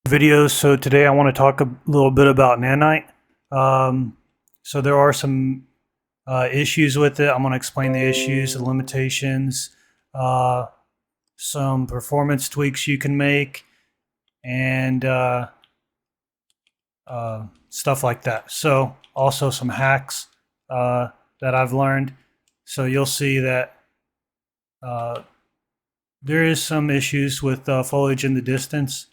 Videos. So today I want to talk a little bit about Nanite. So there are some issues with it. I'm going to explain the issues, the limitations, uh, some performance tweaks you can make, and stuff like that. So also some hacks that I've learned. So you'll see that uh, there is some issues with foliage in the distance,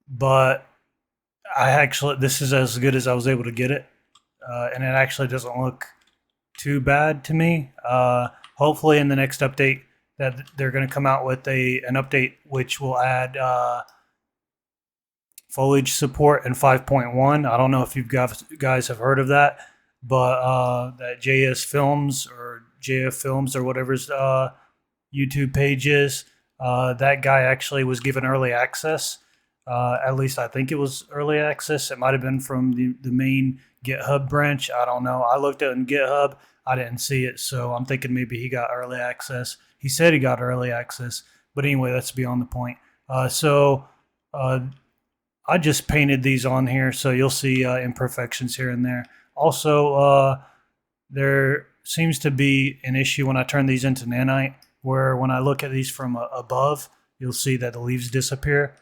but this is as good as I was able to get it, and it actually doesn't look too bad to me. Hopefully, in the next update, that they're going to come out with an update which will add foliage support in 5.1. I don't know if you guys have heard of that, but that JS Films or JF Films or whatever's YouTube page is, that guy actually was given early access. At least I think it was early access. It might have been from the main GitHub branch. I don't know. I looked at it in GitHub. I didn't see it, so I'm thinking maybe he got early access. He said he got early access, but anyway, that's beyond the point. I just painted these on here, so you'll see imperfections here and there. Also, there seems to be an issue when I turn these into Nanite, where when I look at these from above, you'll see that the leaves disappear.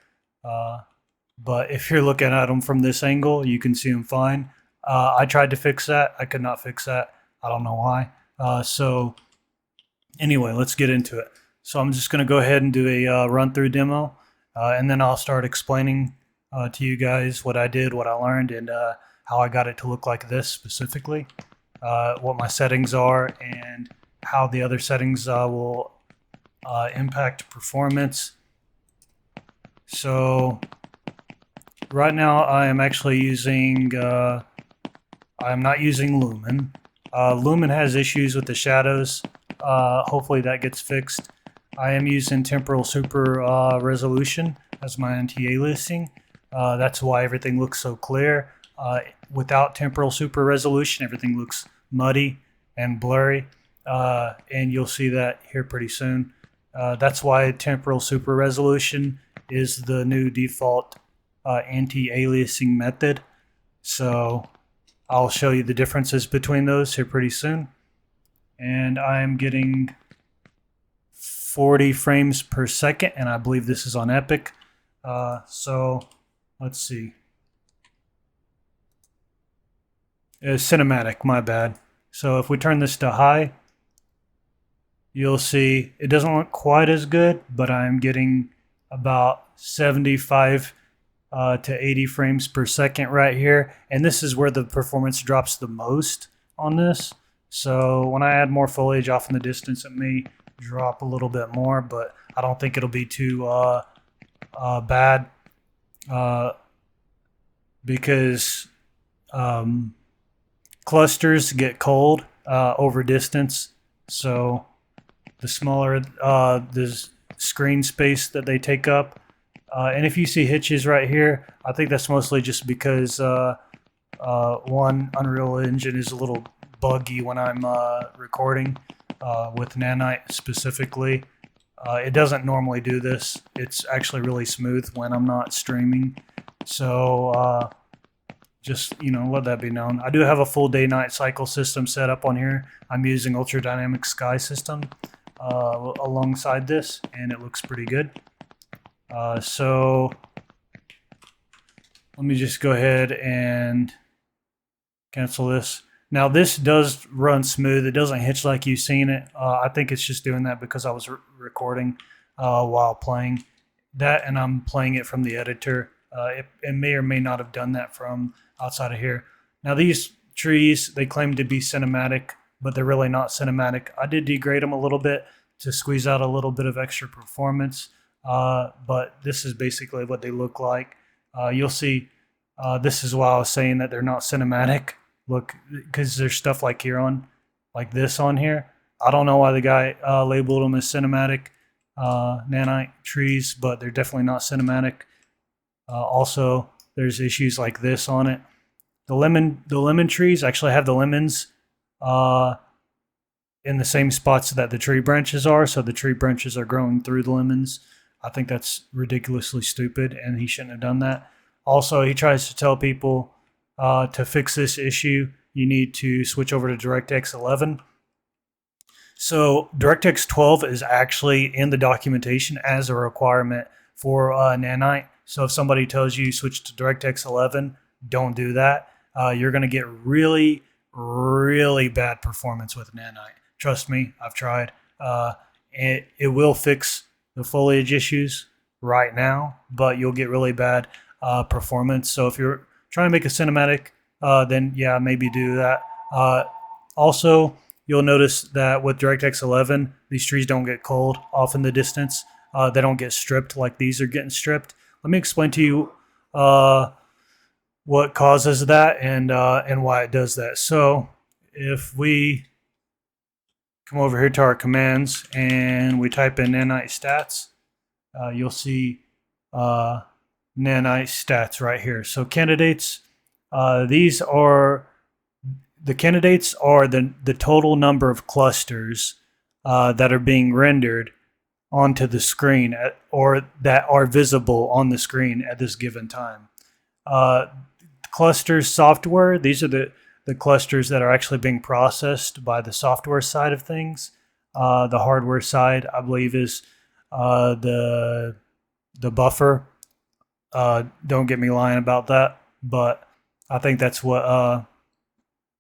But if you're looking at them from this angle, you can see them fine. I tried to fix that. I could not fix that. I don't know why. So anyway, let's get into it. So I'm just going to go ahead and do a run-through demo, and then I'll start explaining to you guys what I did, what I learned, and how I got it to look like this specifically, what my settings are, and how the other settings will impact performance. So right now I am actually using, I'm not using Lumen. Lumen has issues with the shadows. Hopefully that gets fixed. I am using Temporal Super Resolution as my anti-aliasing. That's why everything looks so clear. Without Temporal Super Resolution, everything looks muddy and blurry. And you'll see that here pretty soon. That's why Temporal Super Resolution is the new default anti-aliasing method. So I'll show you the differences between those here pretty soon. And I'm getting 40 frames per second, and I believe this is on Epic. So let's see. It's cinematic, my bad. So if we turn this to high, you'll see it doesn't look quite as good, but I'm getting about 75 to 80 frames per second right here. And this is where the performance drops the most on this. So when I add more foliage off in the distance, it may drop a little bit more, but I don't think it'll be too bad because clusters get cold over distance. So the smaller the screen space that they take up. And if you see hitches right here, I think that's mostly just because one, Unreal Engine is a little buggy when I'm recording with Nanite specifically. It doesn't normally do this. It's actually really smooth when I'm not streaming. So just, let that be known. I do have a full day-night cycle system set up on here. I'm using Ultra Dynamic Sky system alongside this, and it looks pretty good. So let me just go ahead and cancel this. Now this does run smooth. It doesn't hitch like you've seen it. I think it's just doing that because I was recording while playing that, and I'm playing it from the editor. It may or may not have done that from outside of here. Now these trees, they claim to be cinematic, but they're really not cinematic. I did degrade them a little bit to squeeze out a little bit of extra performance, but this is basically what they look like. You'll see, this is why I was saying that they're not cinematic. Look, because there's stuff like this on here. I don't know why the guy labeled them as cinematic nanite trees, but they're definitely not cinematic. Also, there's issues like this on it. The lemon trees actually have the lemons in the same spots that the tree branches are, so the tree branches are growing through the lemons. I think that's ridiculously stupid, and he shouldn't have done that. Also, he tries to tell people to fix this issue, you need to switch over to DirectX 11. So DirectX 12 is actually in the documentation as a requirement for Nanite. So if somebody tells you switch to DirectX 11, don't do that. You're going to get really, really bad performance with Nanite. Trust me, I've tried. It will fix the foliage issues right now, but you'll get really bad performance. So if you're trying to make a cinematic, then yeah, maybe do that. Also, you'll notice that with DirectX 11, these trees don't get cold off in the distance. They don't get stripped like these are getting stripped. Let me explain to you what causes that and why it does that. So if we come over here to our commands and we type in Nanite stats, you'll see Nanite stats right here. So candidates, these are the candidates are the total number of clusters that are being rendered onto the screen or that are visible on the screen at this given time. Clusters software, these are the clusters that are actually being processed by the software side of things. The hardware side, I believe, is the buffer. Don't get me lying about that, but I think that's what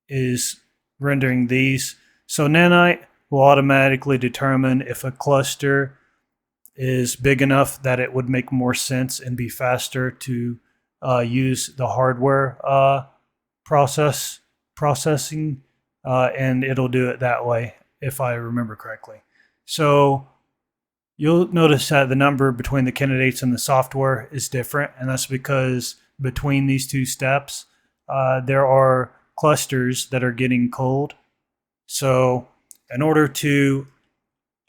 is rendering these. So Nanite will automatically determine if a cluster is big enough that it would make more sense and be faster to use the hardware processing, and it'll do it that way if I remember correctly. So you'll notice that the number between the candidates and the software is different, and that's because between these two steps there are clusters that are getting cold. So in order to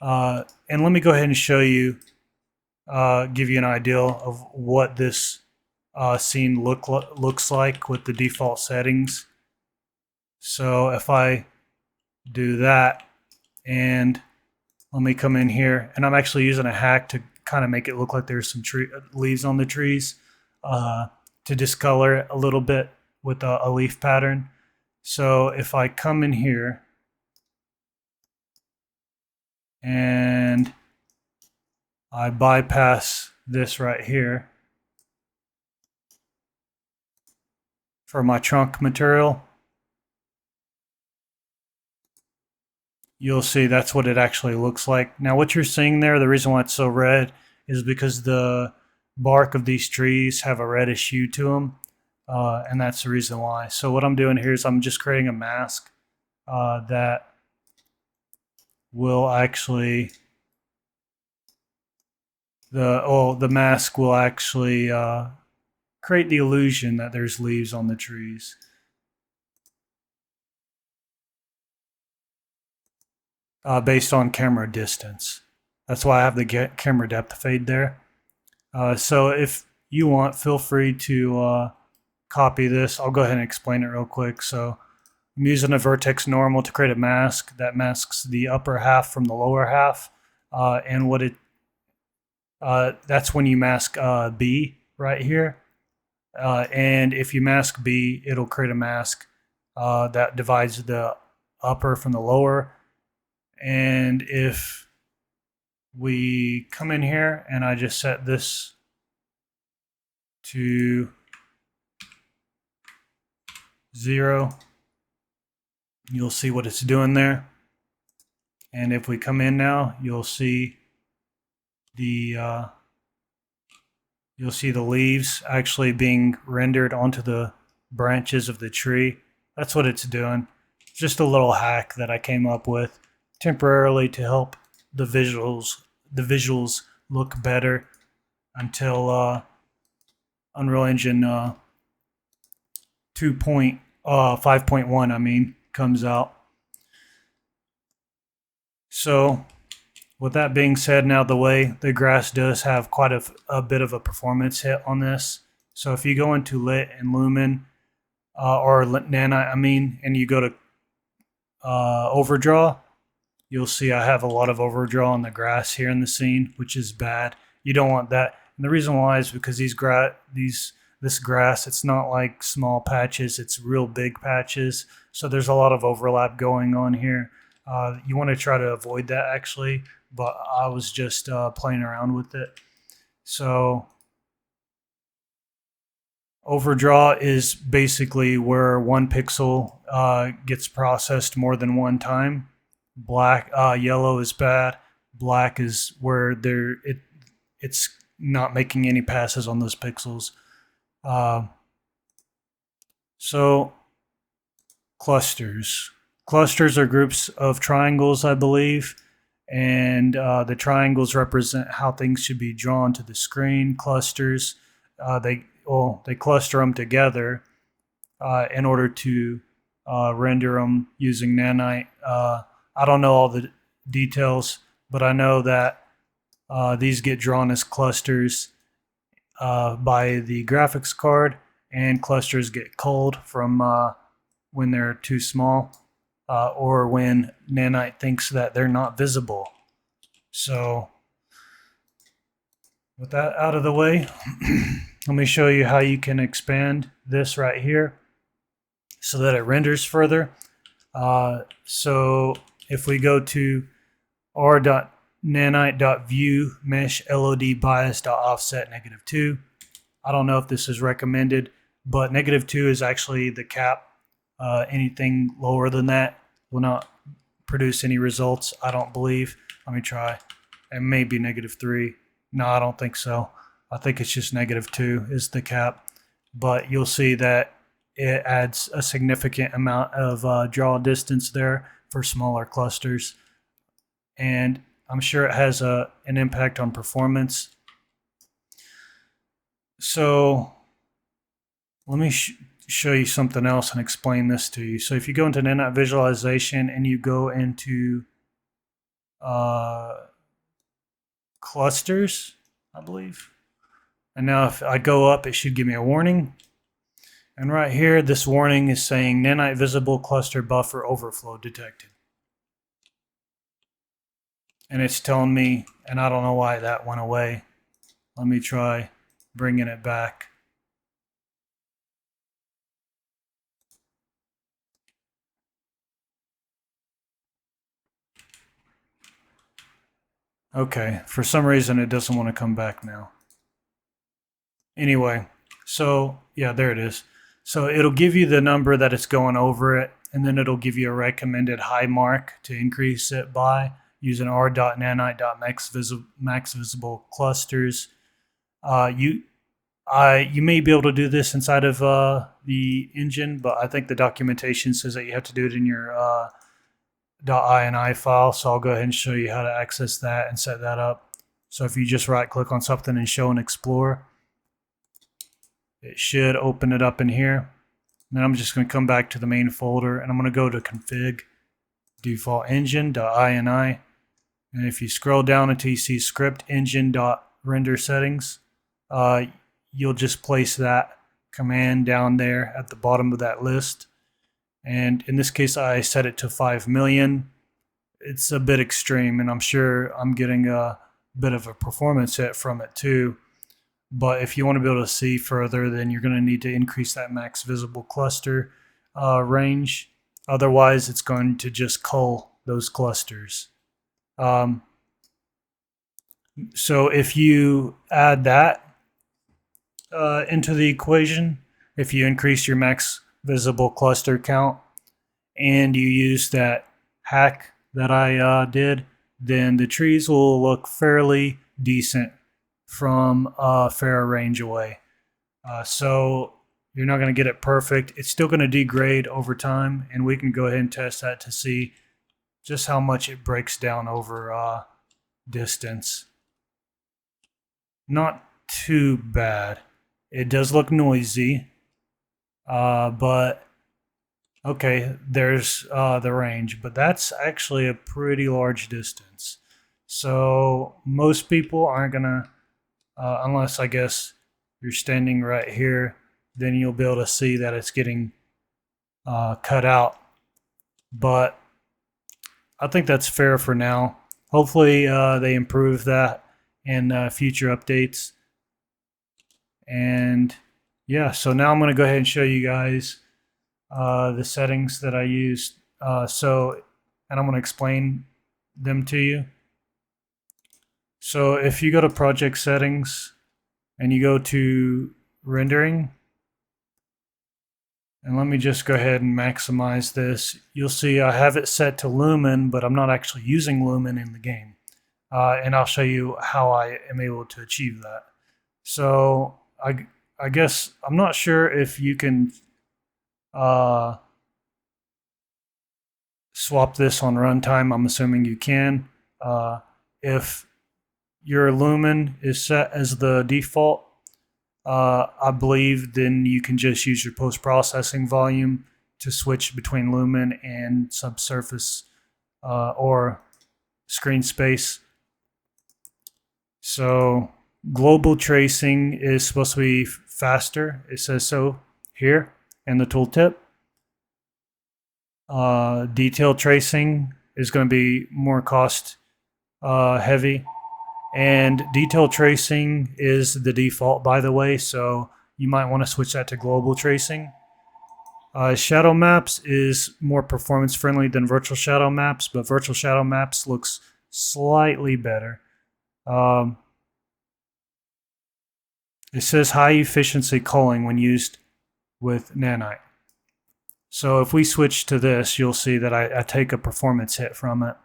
and let me go ahead and show you, give you an idea of what this scene looks like with the default settings. So if I do that, and let me come in here, and I'm actually using a hack to kind of make it look like there's some leaves on the trees, to discolor it a little bit with a leaf pattern. So if I come in here and I bypass this right here for my trunk material, you'll see that's what it actually looks like. Now what you're seeing there, the reason why it's so red is because the bark of these trees have a reddish hue to them, and that's the reason why. So what I'm doing here is I'm just creating a mask that will actually, the mask will actually create the illusion that there's leaves on the trees. Based on camera distance. That's why I have the camera depth fade there. So if you want, feel free to copy this. I'll go ahead and explain it real quick. So I'm using a vertex normal to create a mask that masks the upper half from the lower half. And what that's when you mask B right here. And if you mask B, it'll create a mask that divides the upper from the lower. And if we come in here and I just set this to 0, you'll see what it's doing there. And if we come in now, you'll see the leaves actually being rendered onto the branches of the tree. That's what it's doing. Just a little hack that I came up with temporarily to help the visuals look better until Unreal Engine 5.1 comes out. So with that being said, now the grass does have quite a bit of a performance hit on this. So if you go into Lit and Lumen or Nanite, and you go to OverDraw, you'll see I have a lot of overdraw on the grass here in the scene, which is bad. You don't want that. And the reason why is because this grass, it's not like small patches, it's real big patches. So there's a lot of overlap going on here. You want to try to avoid that actually, but I was just playing around with it. So OverDraw is basically where one pixel gets processed more than one time. Yellow is bad. Black is where it's not making any passes on those pixels. So clusters. Clusters are groups of triangles, I believe, and the triangles represent how things should be drawn to the screen. Clusters, they cluster them together in order to render them using Nanite. I don't know all the details, but I know that these get drawn as clusters by the graphics card, and clusters get culled from when they're too small or when Nanite thinks that they're not visible. So with that out of the way, let me show you how you can expand this right here so that it renders further. So if we go to r.nanite.view mesh LOD bias.offset -2, I don't know if this is recommended, but -2 is actually the cap. Anything lower than that will not produce any results, I don't believe. Let me try. It may be -3. No, I don't think so. I think it's just -2 is the cap. But you'll see that it adds a significant amount of draw distance there for smaller clusters. And I'm sure it has an impact on performance. So let me show you something else and explain this to you. So if you go into Nanite visualization and you go into clusters, I believe. And now if I go up, it should give me a warning. And right here, this warning is saying Nanite visible cluster buffer overflow detected. And it's telling me, and I don't know why that went away. Let me try bringing it back. Okay, for some reason it doesn't want to come back now. Anyway, so yeah, there it is. So it'll give you the number that it's going over it, and then it'll give you a recommended high mark to increase it by using r.nanite.max visible clusters. You may be able to do this inside of the engine, but I think the documentation says that you have to do it in your .ini file. So I'll go ahead and show you how to access that and set that up. So if you just right click on something and show and explore, it should open it up in here. And then I'm just going to come back to the main folder and I'm going to go to config default engine.ini. And if you scroll down until you see script engine.render settings, you'll just place that command down there at the bottom of that list. And in this case, I set it to 5 million. It's a bit extreme, and I'm sure I'm getting a bit of a performance hit from it too. But if you want to be able to see further, then you're going to need to increase that max visible cluster range. Otherwise, it's going to just cull those clusters. So if you add that into the equation, if you increase your max visible cluster count and you use that hack that I did, then the trees will look fairly decent from a fair range away. So you're not going to get it perfect. It's still going to degrade over time, and we can go ahead and test that to see just how much it breaks down over distance. Not too bad. It does look noisy, but okay, there's the range, but that's actually a pretty large distance. So most people aren't gonna, unless I guess you're standing right here, then you'll be able to see that it's getting cut out. But I think that's fair for now. Hopefully they improve that in future updates. And yeah, so now I'm going to go ahead and show you guys the settings that I used. And I'm going to explain them to you. So if you go to project settings and you go to rendering, and let me just go ahead and maximize this. You'll see I have it set to Lumen, but I'm not actually using Lumen in the game. And I'll show you how I am able to achieve that. So I guess I'm not sure if you can swap this on runtime. I'm assuming you can. If your Lumen is set as the default, I believe then you can just use your post-processing volume to switch between Lumen and subsurface or screen space. So global tracing is supposed to be faster. It says so here in the tooltip. Detail tracing is going to be more cost heavy. And detail tracing is the default, by the way, so you might want to switch that to global tracing. Shadow maps is more performance friendly than virtual shadow maps, but virtual shadow maps looks slightly better. It says high efficiency culling when used with Nanite. So if we switch to this, you'll see that I take a performance hit from it.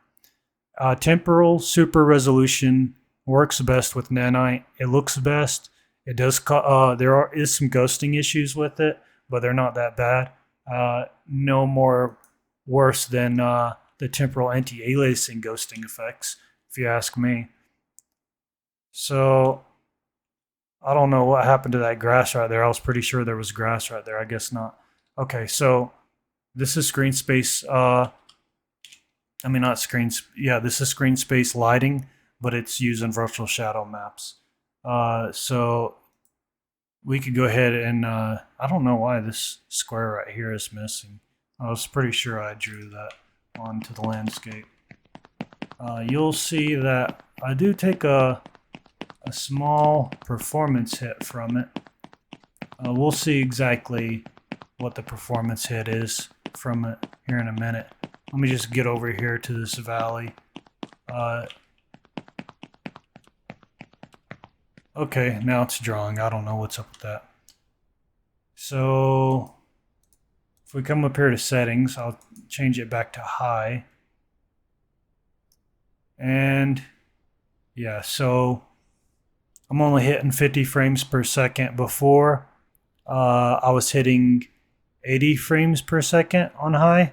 Temporal super resolution works best with Nanite. It looks best. It does. There is some ghosting issues with it, but they're not that bad. No more worse than the temporal anti-aliasing ghosting effects, if you ask me. So I don't know what happened to that grass right there. I was pretty sure there was grass right there. I guess not. Okay, so this is screen space. This is screen space lighting, but it's using virtual shadow maps. So we could go ahead and, I don't know why this square right here is missing. I was pretty sure I drew that onto the landscape. You'll see that I do take a small performance hit from it. We'll see exactly what the performance hit is from it here in a minute. Let me just get over here to this valley. Okay, now it's drawing. I don't know what's up with that. So if we come up here to settings, I'll change it back to high. And yeah, so I'm only hitting 50 frames per second. Before, I was hitting 80 frames per second on high.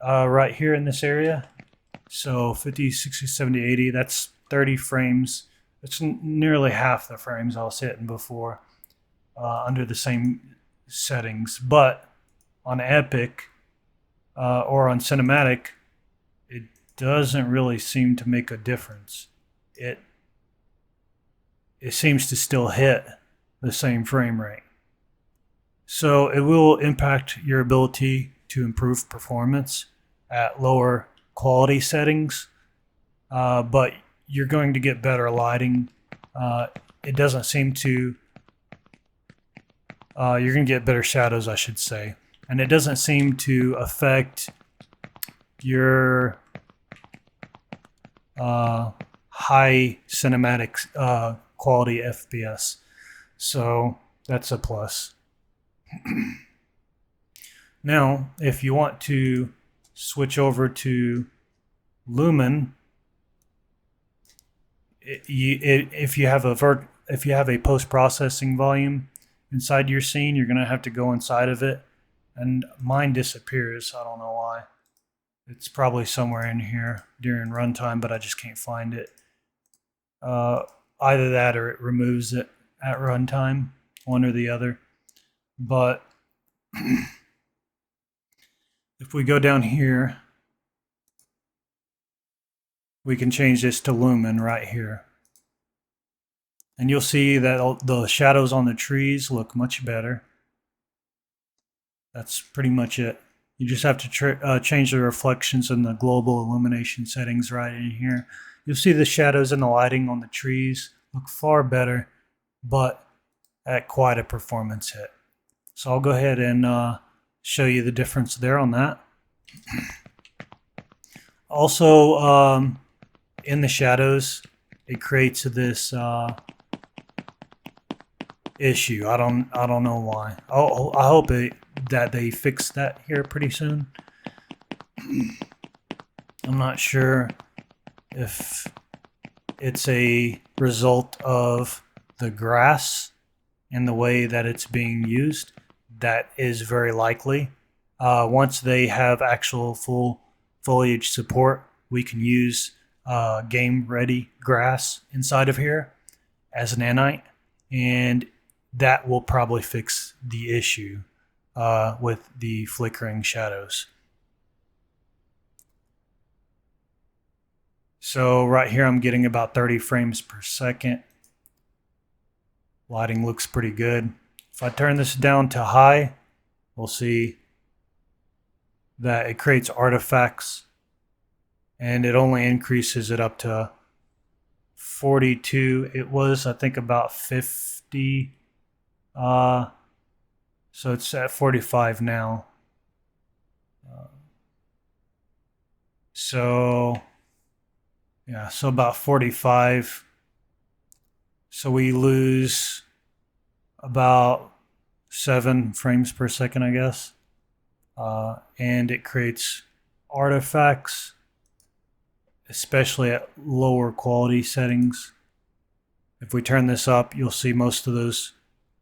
Right here in this area. So 50, 60, 70, 80, that's 30 frames. It's nearly half the frames I was hitting before under the same settings. But on Epic or on Cinematic, it doesn't really seem to make a difference. It seems to still hit the same frame rate. So it will impact your ability to improve performance at lower quality settings, but you're going to get better lighting. It doesn't seem to, you're going to get better shadows, I should say, and it doesn't seem to affect your high cinematic quality FPS. So that's a plus. Now, if you want to switch over to Lumen, if you have a post-processing volume inside your scene, you're going to have to go inside of it, and mine disappears. I don't know why. It's probably somewhere in here during runtime, but I just can't find it. Either that or it removes it at runtime, one or the other. But if we go down here, we can change this to Lumen right here. And you'll see that the shadows on the trees look much better. That's pretty much it. You just have to change the reflections and the global illumination settings right in here. You'll see the shadows and the lighting on the trees look far better, but at quite a performance hit. So I'll go ahead and show you the difference there on that. Also, in the shadows, it creates this issue. I don't know why. I hope that they fix that here pretty soon. I'm not sure if it's a result of the grass and the way that it's being used. That is very likely. Once they have actual full foliage support, we can use game ready grass inside of here as nanite, and that will probably fix the issue with the flickering shadows. So right here I'm getting about 30 frames per second. Lighting looks pretty good. If I turn this down to high, we'll see that it creates artifacts, and it only increases it up to 42. It was, I think, about 50. So it's at 45 now. So about 45. So we lose about 7 frames per second, I guess. And it creates artifacts, especially at lower quality settings. If we turn this up, you'll see most of those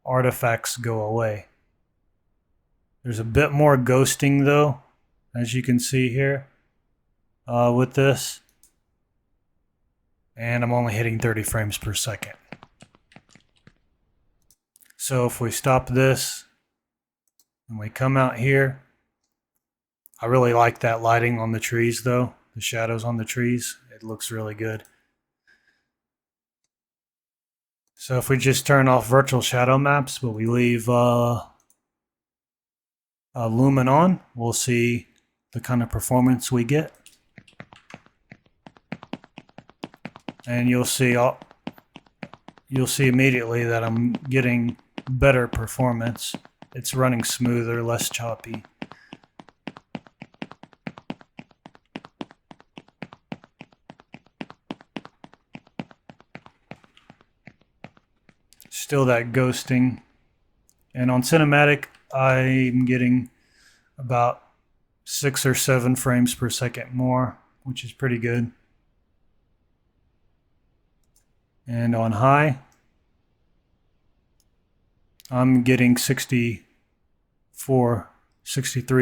artifacts go away. There's a bit more ghosting though, as you can see here with this. And I'm only hitting 30 frames per second. So if we stop this and we come out here, I really like that lighting on the trees though, the shadows on the trees. It looks really good. So if we just turn off virtual shadow maps, but we leave Lumen on, we'll see the kind of performance we get. And you'll see immediately that I'm getting better performance. It's running smoother, less choppy. Still that ghosting. And on cinematic, I'm getting about 6 or 7 frames per second more, which is pretty good. And on high, I'm getting 63,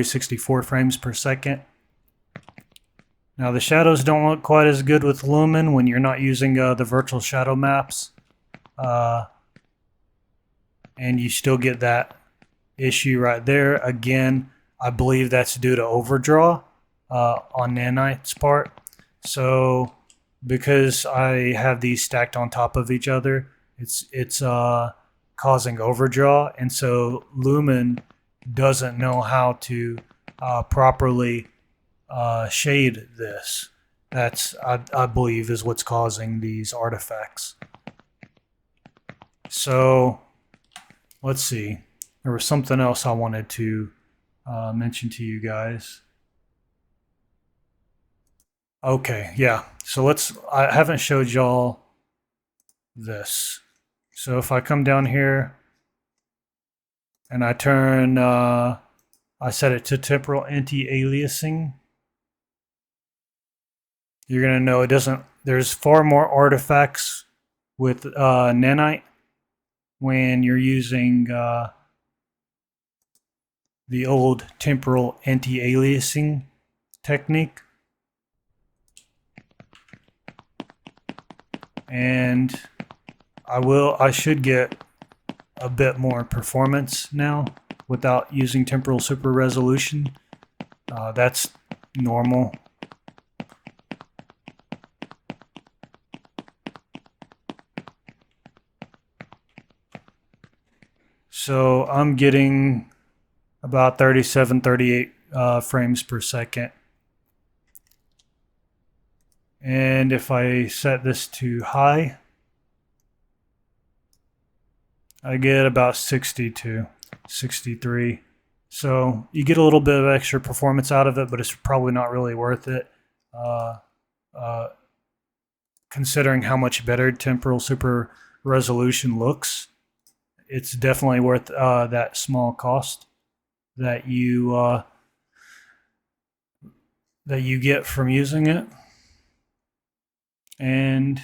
64 frames per second. Now the shadows don't look quite as good with Lumen when you're not using the virtual shadow maps. And you still get that issue right there. Again, I believe that's due to OverDraw on Nanite's part. So because I have these stacked on top of each other, it's causing OverDraw, and so Lumen doesn't know how to properly shade this. That's I believe is what's causing these artifacts. So let's see. There was something else I wanted to mention to you guys. Okay, yeah. So I haven't showed y'all this. So if I come down here and I turn, I set it to Temporal Anti-Aliasing, you're going to know it doesn't, there's far more artifacts with Nanite when you're using the old Temporal Anti-Aliasing technique. And I should get a bit more performance now without using temporal super resolution. That's normal. So I'm getting about 37, 38 frames per second. And if I set this to high, I get about 62, 63. So you get a little bit of extra performance out of it, but it's probably not really worth it. Considering how much better Temporal Super Resolution looks, it's definitely worth that small cost that you get from using it. And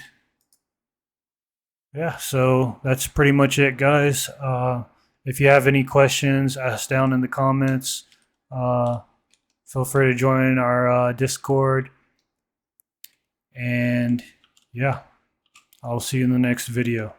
yeah, so that's pretty much it, guys. If you have any questions, ask down in the comments. Feel free to join our Discord. And yeah, I'll see you in the next video.